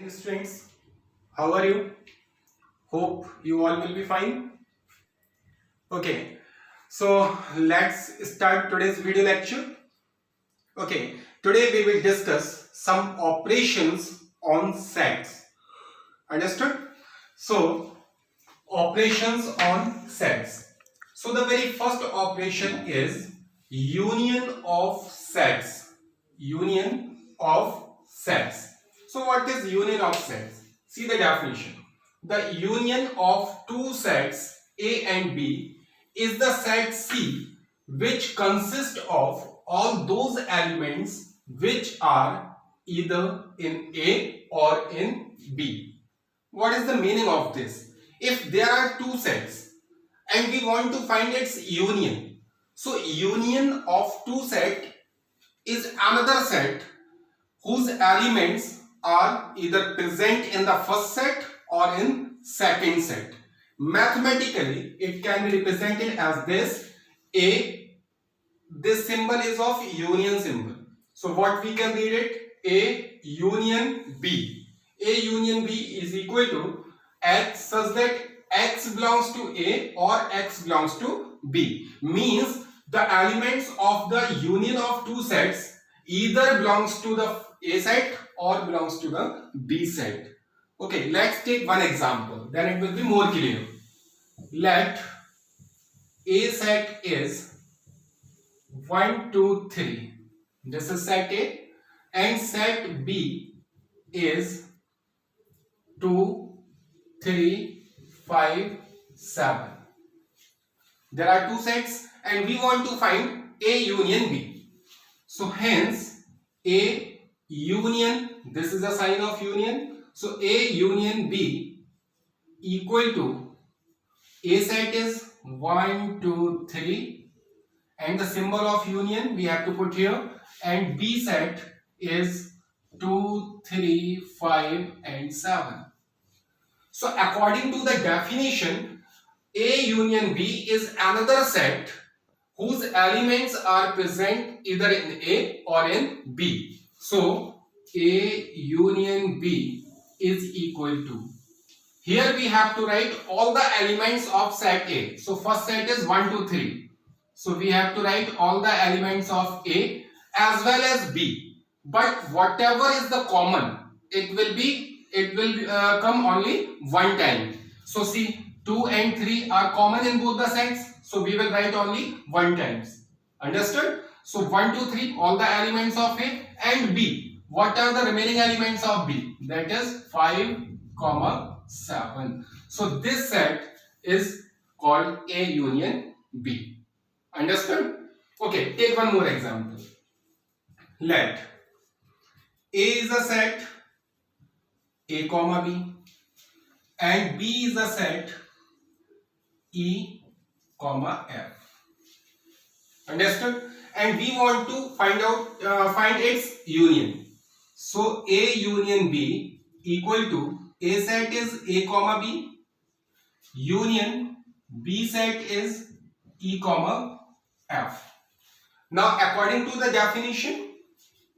Hey students, how are you? Hope you all will be fine. Okay, so let's start today's video lecture. Okay, today we will discuss some operations on sets. Understood? So, operations on sets. So, the very first operation is union of sets. Union of sets. So, what is union of sets? See the definition. The union of two sets A and B is the set C which consists of all those elements which are either in A or in B. What is the meaning of this? If there are two sets and we want to find its union, so union of two sets is another set whose elements are either present in the first set or in second set. Mathematically, it can be represented as this A. This symbol is of union symbol. So what we can read it? A union B. A union B is equal to X such that X belongs to A or X belongs to B. Means the elements of the union of two sets either belongs to the A set or belongs to the B set. Okay, let's take one example. Then it will be more clear. Let A set is 1, 2, 3. This is set A and set B is 2, 3, 5, 7. There are two sets and we want to find A union B. So hence A union, this is a sign of union. So A union B equal to A set is 1, 2, 3 and the symbol of union we have to put here, and B set is 2, 3, 5 and 7. So according to the definition, A union B is another set whose elements are present either in A or in B. So A union B is equal to, here we have to write all the elements of set A. So first set is 1, 2, 3. So we have to write all the elements of A as well as B. But whatever is the common, it will come only one time. So see, 2 and 3 are common in both the sets. So we will write only one times. Understood? So 1, 2, 3, all the elements of A, and B. What are the remaining elements of B? That is 5, 7. So this set is called A union B. Understood? Okay, take one more example. Let A is a set A comma B and B is a set E comma F. Understood? And we want to find its union. So A union B equal to A set is A comma B union B set is E comma F. Now according to the definition,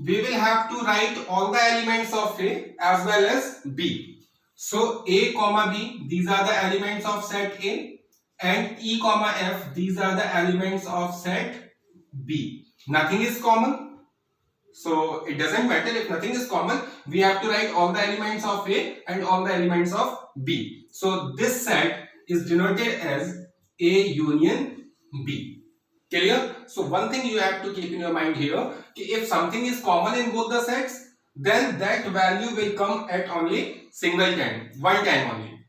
we will have to write all the elements of A as well as B. So A comma B, these are the elements of set A, and E comma F, these are the elements of set B. Nothing is common. So it doesn't matter if nothing is common, we have to write all the elements of A and all the elements of B. So this set is denoted as A union B. Clear? So one thing you have to keep in your mind here, if something is common in both the sets, then that value will come at only single time, one time only.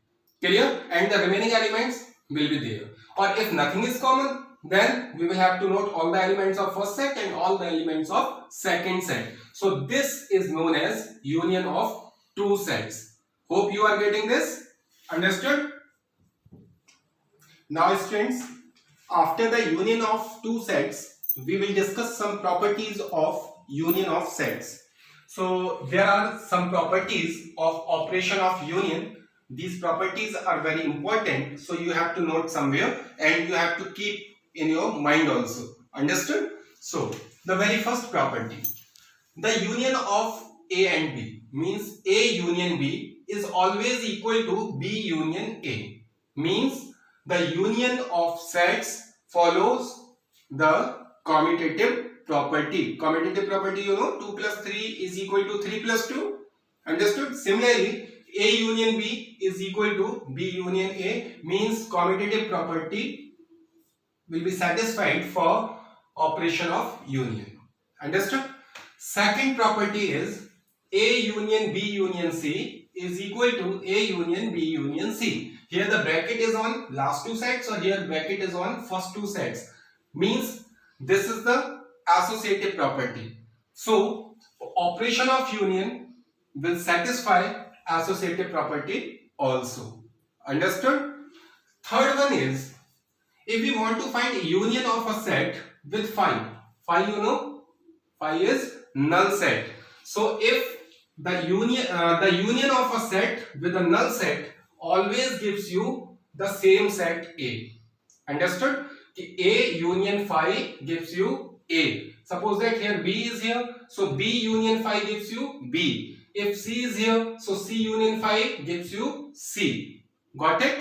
Clear? And the remaining elements will be there. Or if nothing is common, then we will have to note all the elements of first set and all the elements of second set. So this is known as union of two sets. Hope you are getting this. Understood? Now students, after the union of two sets, we will discuss some properties of union of sets. So there are some properties of operation of union. These properties are very important, so you have to note somewhere and you have to keep in your mind also. Understood? So the very first property, the union of A and B. Means A union B is always equal to B union A. Means the union of sets follows the commutative property. Commutative property, you know, 2 plus 3 is equal to 3 plus 2. Understood? Similarly, A union B is equal to B union A, means commutative property will be satisfied for operation of union. Understood? Second property is A union B union C is equal to A union B union C. Here the bracket is on last two sets, or here bracket is on first two sets. Means this is the associative property. So operation of union will satisfy associative property also. Understood? Third one is, if we want to find union of a set with phi, you know, phi is null set. So if the union of a set with a null set always gives you the same set A. Understood? A union phi gives you A. Suppose that here B is here, so B union phi gives you B. If C is here, so C union phi gives you C. Got it?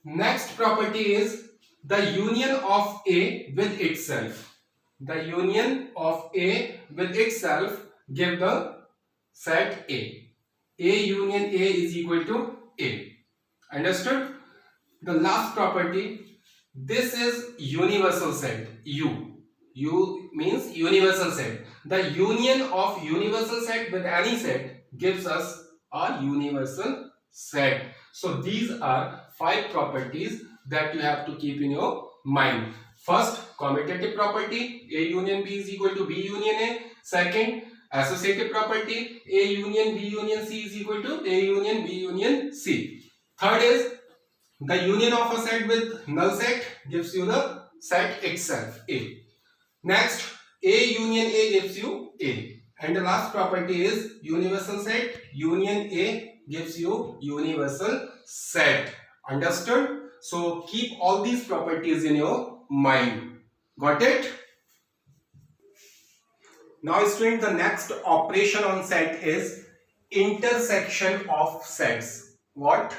Next property is the union of A with itself. The union of A with itself give the set A. A union A is equal to A. Understood? The last property, this is universal set. U means universal set. The union of universal set with any set gives us a universal set. So these are 5 properties that you have to keep in your mind. First, commutative property, A union B is equal to B union A. Second, associative property, A union B union C is equal to A union B union C. Third is the union of a set with null set gives you the set itself, A. Next, A union A gives you A. And the last property is universal set, union A gives you universal set. Understood? So keep all these properties in your mind. Got it? Now student, the next operation on set is intersection of sets. What?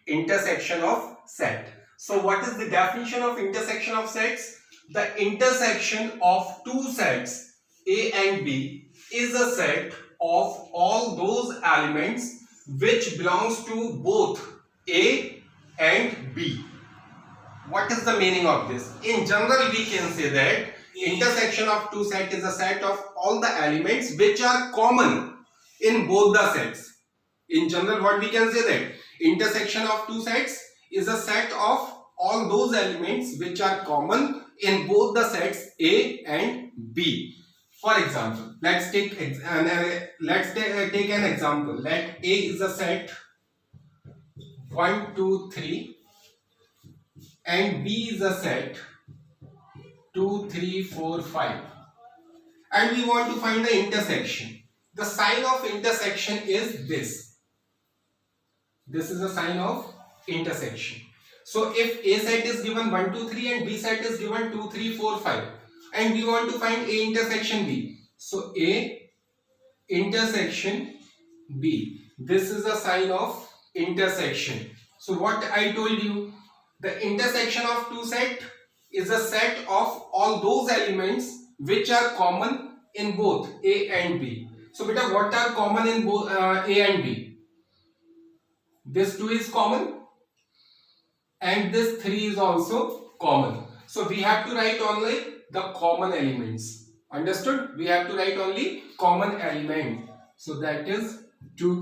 Intersection of set. So what is the definition of intersection of sets? The intersection of two sets A and B is a set of all those elements which belongs to both A and B. What is the meaning of this? In general, we can say that intersection of two sets is a set of all the elements which are common in both the sets. In general, what we can say that intersection of two sets is a set of all those elements which are common in both the sets A and B. For example, let's take an example. Let A is a set 1, 2, 3 and B is a set 2, 3, 4, 5, and we want to find the intersection. The sign of intersection is this. This is a sign of intersection. So if A set is given 1, 2, 3 and B set is given 2, 3, 4, 5, and we want to find A intersection B. So A intersection B. This is a sign of intersection. So what I told you, the intersection of two set is a set of all those elements which are common in both A and B. So beta, what are common in both A and B? This 2 is common and this 3 is also common. So we have to write only the common elements. Understood? We have to write only common element. So that is 2,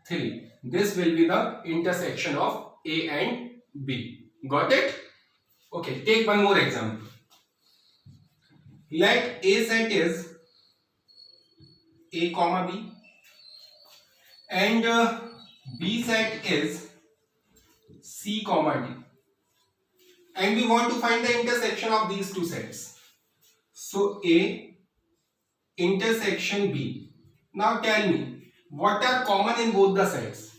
3. This will be the intersection of A and B. Got it? Okay, take one more example. Let A set is A comma B and B set is C comma D, and we want to find the intersection of these two sets. So A intersection B. Now tell me, what are common in both the sets?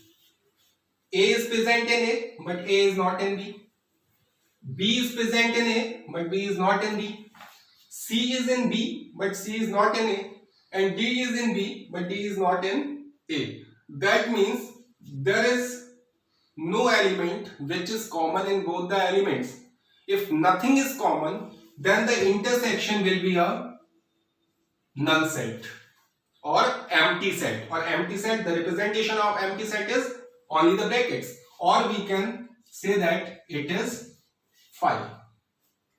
A is present in A but A is not in B. B is present in A but B is not in B. C is in B but C is not in A, and D is in B, but D is not in A. That means there is no element which is common in both the elements. If nothing is common, then the intersection will be a null set or empty set. Or empty set, the representation of empty set is only the brackets, or we can say that it is phi.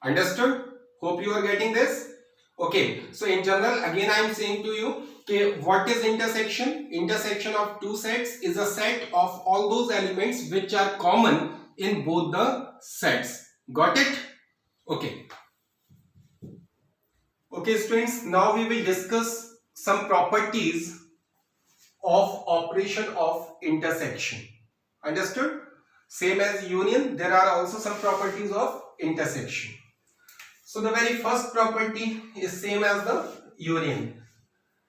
Understood? Hope you are getting this. Okay, so in general, again I am saying to you, okay, what is intersection? Intersection of two sets is a set of all those elements which are common in both the sets. Got it? Okay. Okay students, now we will discuss some properties of operation of intersection. Understood? Same as union, there are also some properties of intersection. So the very first property is same as the union.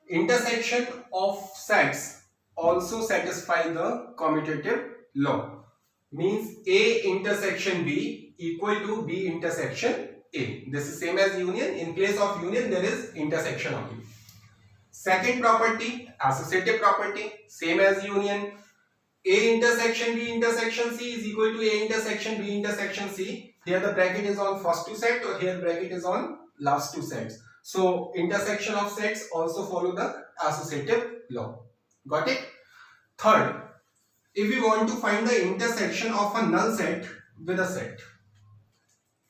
Intersection of sets also satisfy the commutative law. Means A intersection B equal to B intersection A. This is same as union. In place of union, there is intersection only. Second property, associative property, same as union. A intersection B intersection C is equal to A intersection B intersection C. Here the bracket is on first two set, or here bracket is on last two sets. So intersection of sets also follow the associative law. Got it? Third, if we want to find the intersection of a null set with a set,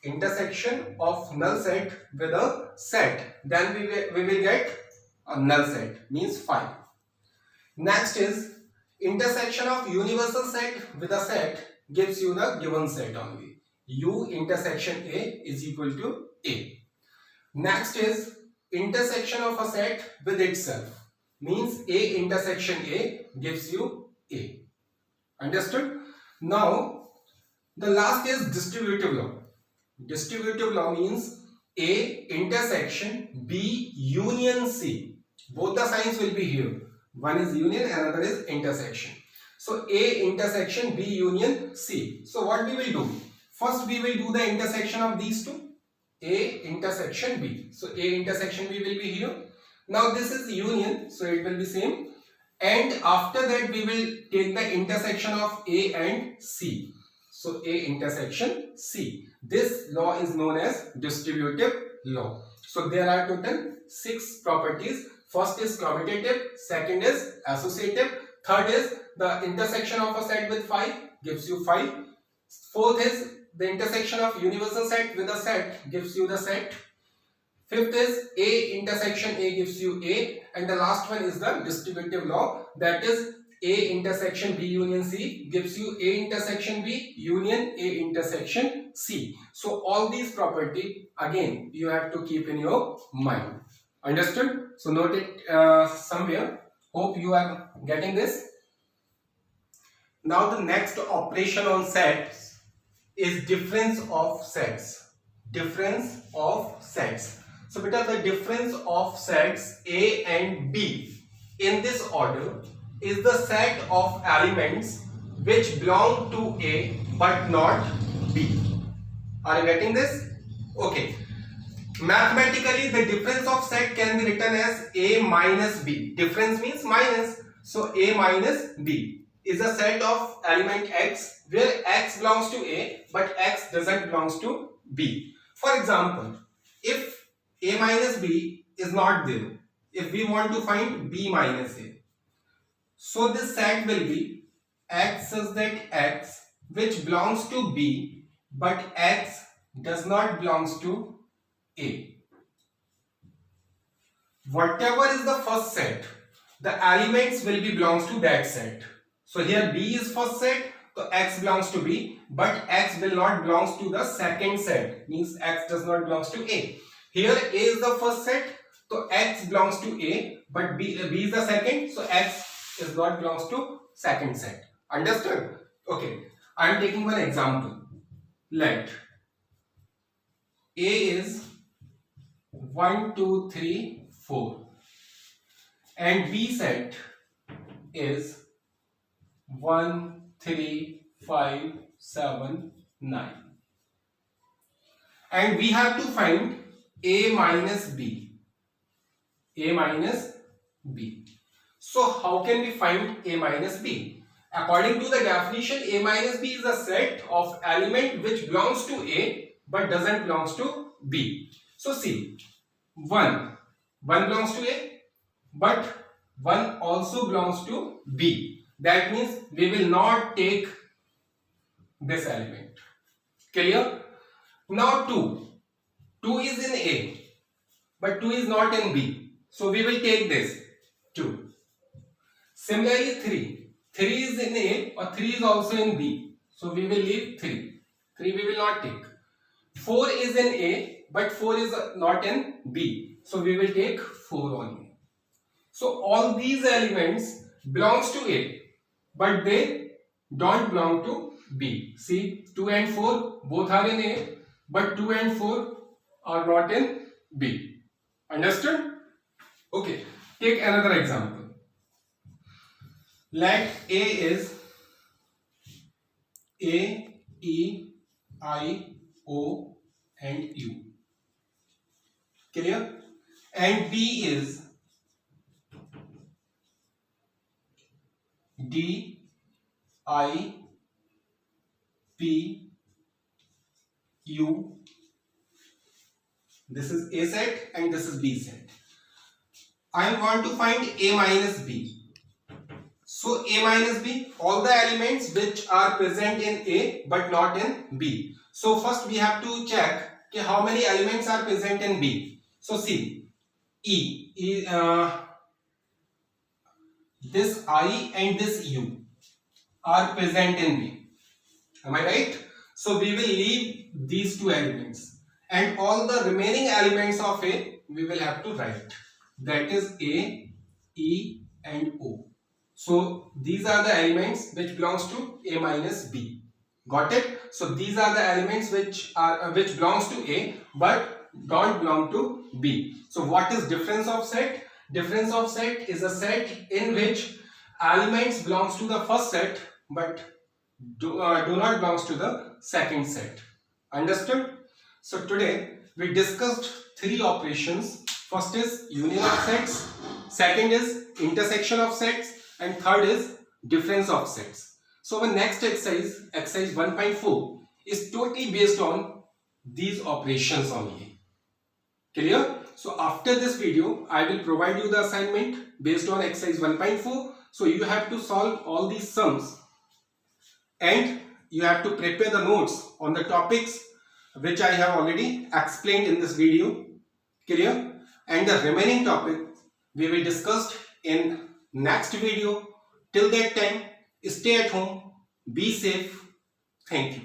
intersection of null set with a set, then we will get a null set, means phi. Next is intersection of universal set with a set gives you the given set only. U intersection A is equal to A. Next is intersection of a set with itself, means A intersection A gives you A. Understood? Now the last is distributive law. Distributive law means A intersection B union C. Both the signs will be here. One is union, another is intersection. So A intersection B union C. So what we will do? First we will do the intersection of these two. A intersection B. So A intersection B will be here. Now this is union, so it will be same. And after that we will take the intersection of A and C. So A intersection C. This law is known as distributive law. So there are total 6 properties. First is commutative, second is associative, third is the intersection of a set with phi gives you phi. Fourth is the intersection of universal set with a set gives you the set. Fifth is A intersection A gives you A, and the last one is the distributive law, that is A intersection B union C gives you A intersection B union A intersection C. So all these property again you have to keep in your mind. Understood? So note it somewhere. Hope you are getting this. Now the next operation on sets is difference of sets. Difference of sets. So beta, the difference of sets A and B in this order is the set of elements which belong to A but not B. Are you getting this? Okay. Mathematically, the difference of set can be written as A minus B. Difference means minus. So A minus B is a set of element X where X belongs to A but X doesn't belong to B. For example, if A minus B is not there, if we want to find B minus A, so this set will be X such that X which belongs to B but X does not belongs to A. Whatever is the first set, the elements will be belongs to that set. So here B is first set, so X belongs to B, but X will not belongs to the second set, means X does not belongs to A. Here A is the first set, so X belongs to A, but B is the second, so X is not belongs to second set. Understood? Okay, I am taking one example. Let A is 1, 2, 3, 4 and B set is 1, 3, 5, 7, 9, and we have to find A minus B. A minus B. So how can we find A minus B? According to the definition, A minus B is a set of element which belongs to A but doesn't belongs to B. So see, 1 belongs to A but 1 also belongs to B. That means we will not take this element. Clear? Now 2 is in A but 2 is not in B. So we will take this 2. Similarly 3 is in A or 3 is also in B. So we will leave 3 we will not take. 4 is in A but 4 is not in B. So we will take 4 only. So all these elements belongs to A but they don't belong to B. See, 2 and 4 both are in A but 2 and 4 are not in B. Understood? Okay, take another example. Let A is A, E, I, O and U. Clear? And B is D, I, P, U. This is A set and this is B set. I want to find A minus B. So A minus B, all the elements which are present in A but not in B. So first we have to check how many elements are present in B. So see, this I and this U are present in B. Am I right? So we will leave these two elements and all the remaining elements of A we will have to write. That is A, E and O. So these are the elements which belongs to A minus B. Got it? So these are the elements which belongs to A but don't belong to B. So what is difference of set? Difference of set is a set in which elements belongs to the first set but do not belongs to the second set. Understood? So today we discussed 3 operations. First is union of sets, second is intersection of sets, and third is difference of sets. So our next exercise, exercise 1.4, is totally based on these operations only. Clear? So after this video, I will provide you the assignment based on exercise 1.4. So you have to solve all these sums and you have to prepare the notes on the topics which I have already explained in this video. Clear? And the remaining topics we will discuss in next video. Till that time, stay at home, be safe. Thank you.